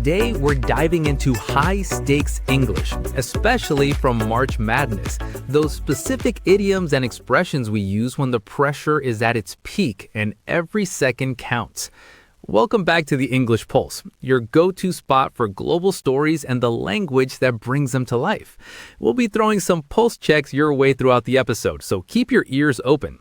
Today, we're diving into high-stakes English, especially from March Madness, those specific idioms and expressions we use when the pressure is at its peak and every second counts. Welcome back to the English Pulse, your go-to spot for global stories and the language that brings them to life. We'll be throwing some pulse checks your way throughout the episode, so keep your ears open.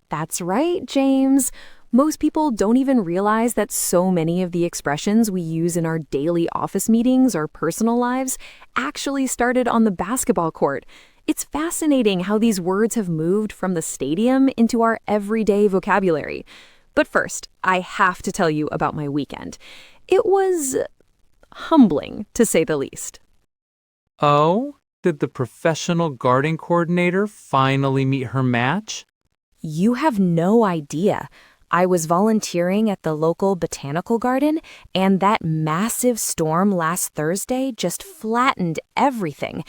That's right, James. Most people don't even realize that so many of the expressions we use in our daily office meetings or personal lives actually started on the basketball court. It's fascinating how these words have moved from the stadium into our everyday vocabulary. But first, I have to tell you about my weekend. It was humbling, to say the least. Oh, did the professional garden coordinator finally meet her match? You have no idea. I was volunteering at the local botanical garden, and that massive storm last Thursday just flattened everything.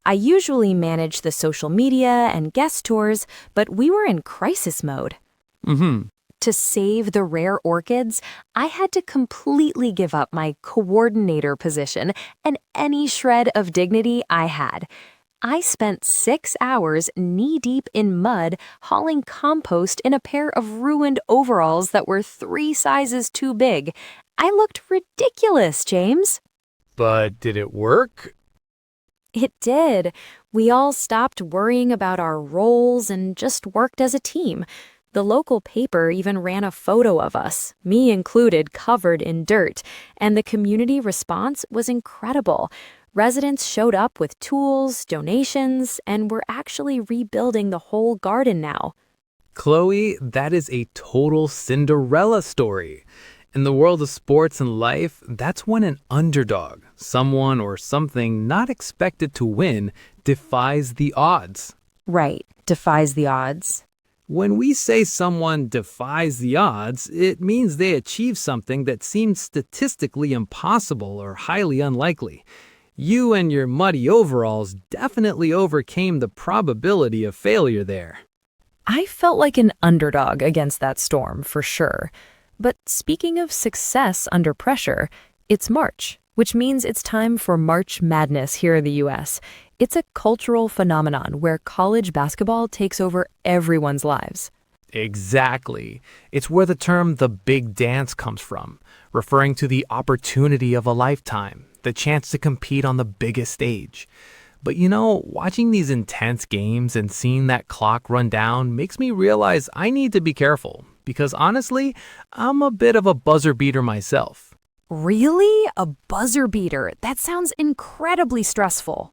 I usually manage the social media and guest tours, but we were in crisis mode. To save the rare orchids, I had to completely give up my coordinator position and any shred of dignity I had. I spent 6 hours knee-deep in mud hauling compost in a pair of ruined overalls that were 3 sizes too big. I looked ridiculous, James. But did it work? It did. We all stopped worrying about our roles and just worked as a team. The local paper even ran a photo of us, me included, covered in dirt, and the community response was incredible. Residents showed up with tools, donations, and we're actually rebuilding the whole garden now. Chloe, that is a total Cinderella story. In the world of sports and life, that's when an underdog, someone or something not expected to win, defies the odds. Right, defies the odds. When we say someone defies the odds, it means they achieve something that seems statistically impossible or highly unlikely. You and your muddy overalls definitely overcame the probability of failure there. I felt like an underdog against that storm, for sure. But speaking of success under pressure, it's March, which means it's time for March Madness here in the U.S. It's a cultural phenomenon where college basketball takes over everyone's lives. Exactly. It's where the term the big dance comes from, referring to the opportunity of a lifetime, the chance to compete on the biggest stage. But watching these intense games and seeing that clock run down makes me realize I need to be careful, because honestly, I'm a bit of a buzzer beater myself. Really? A buzzer beater? That sounds incredibly stressful.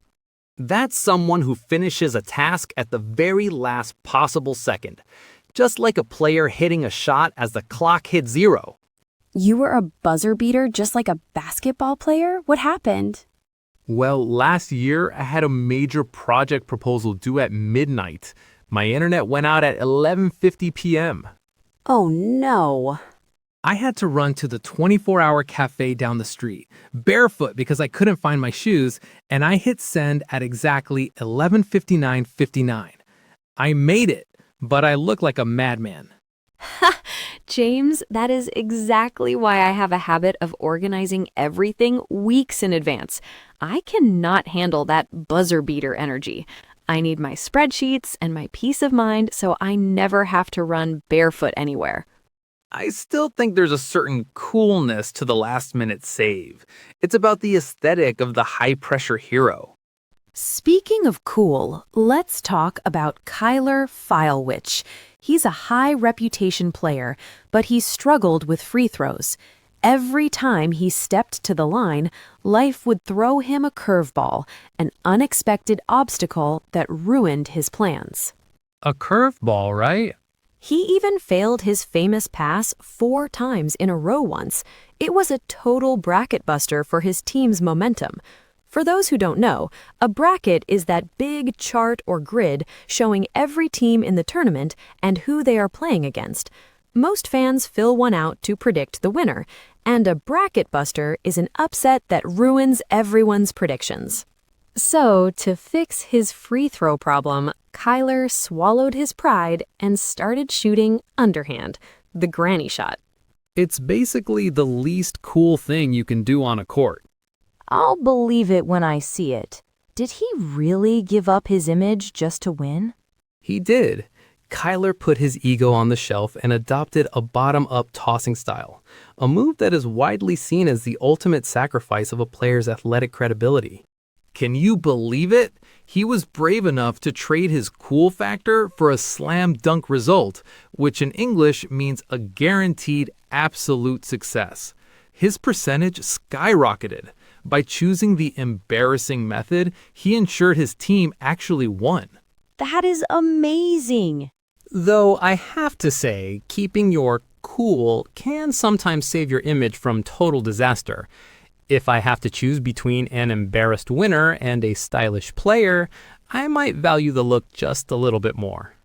That's someone who finishes a task at the very last possible second, just like a player hitting a shot as the clock hits 0. You were a buzzer beater just like a basketball player? What happened? Well, last year, I had a major project proposal due at midnight. My internet went out at 11:50 p.m. Oh, no. I had to run to the 24-hour café down the street, barefoot because I couldn't find my shoes, and I hit send at exactly 11:59:59. I made it, but I look like a madman. James, that is exactly why I have a habit of organizing everything weeks in advance. I cannot handle that buzzer beater energy. I need my spreadsheets and my peace of mind so I never have to run barefoot anywhere. I still think there's a certain coolness to the last-minute save. It's about the aesthetic of the high-pressure hero. Speaking of cool, let's talk about Kyler Filewich. He's a high-reputation player, but he struggled with free throws. Every time he stepped to the line, life would throw him a curveball, an unexpected obstacle that ruined his plans. A curveball, right? He even failed his famous pass 4 times in a row once. It was a total bracket buster for his team's momentum. For those who don't know, a bracket is that big chart or grid showing every team in the tournament and who they are playing against. Most fans fill one out to predict the winner, and a bracket buster is an upset that ruins everyone's predictions. So, to fix his free throw problem, Kyler swallowed his pride and started shooting underhand, the granny shot. It's basically the least cool thing you can do on a court. I'll believe it when I see it. Did he really give up his image just to win? He did. Kyler put his ego on the shelf and adopted a bottom-up tossing style, a move that is widely seen as the ultimate sacrifice of a player's athletic credibility. Can you believe it? He was brave enough to trade his cool factor for a slam dunk result, which in English means a guaranteed absolute success. His percentage skyrocketed. By choosing the embarrassing method, he ensured his team actually won. That is amazing. Though I have to say, keeping your cool can sometimes save your image from total disaster. If I have to choose between an embarrassed winner and a stylish player, I might value the look just a little bit more.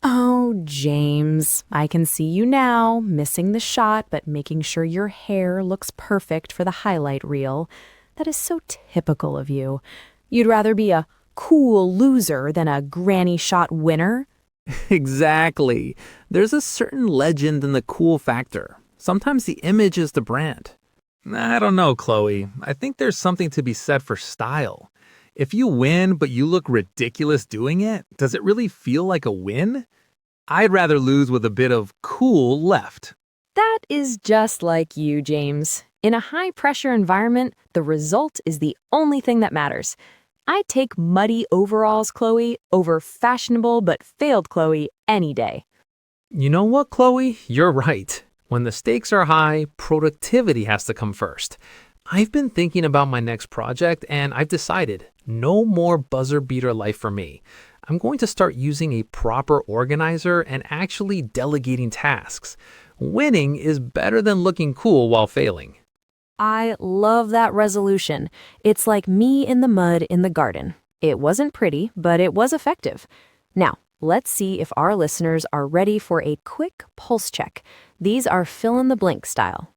Oh, James, I can see you now, missing the shot but making sure your hair looks perfect for the highlight reel. That is so typical of you. You'd rather be a cool loser than a granny shot winner? Exactly. There's a certain legend in the cool factor. Sometimes the image is the brand. I don't know, Chloe. I think there's something to be said for style. If you win but you look ridiculous doing it, does it really feel like a win? I'd rather lose with a bit of cool left. That is just like you, James. In a high-pressure environment, the result is the only thing that matters. I'd take muddy overalls, Chloe, over fashionable but failed Chloe any day. You know what, Chloe? You're right. When the stakes are high, productivity has to come first. I've been thinking about my next project and I've decided no more buzzer beater life for me. I'm going to start using a proper organizer and actually delegating tasks. Winning is better than looking cool while failing. I love that resolution. It's like me in the mud in the garden. It wasn't pretty, but it was effective. Now, let's see if our listeners are ready for a quick pulse check. These are fill-in-the-blank style.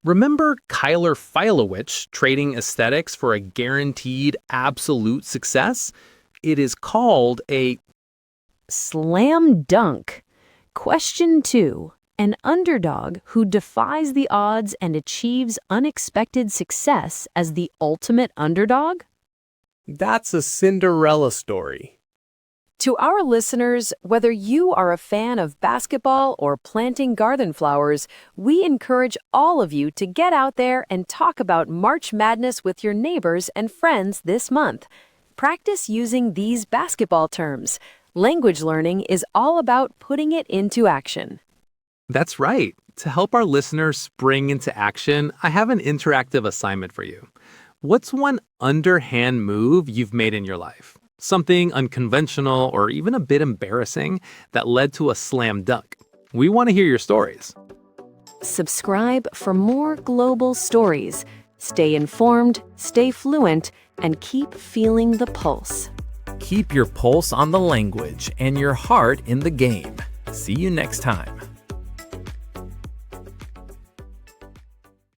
Remember Kyler Filowich trading aesthetics for a guaranteed absolute success? It is called a Slam dunk. Question 2. An underdog who defies the odds and achieves unexpected success as the ultimate underdog? That's a Cinderella story. To our listeners, whether you are a fan of basketball or planting garden flowers, we encourage all of you to get out there and talk about March Madness with your neighbors and friends this month. Practice using these basketball terms. Language learning is all about putting it into action. That's right. To help our listeners spring into action, I have an interactive assignment for you. What's one underhand move you've made in your life? Something unconventional or even a bit embarrassing that led to a slam dunk. We want to hear your stories. Subscribe for more global stories. Stay informed, stay fluent, and keep feeling the pulse. Keep your pulse on the language and your heart in the game. See you next time.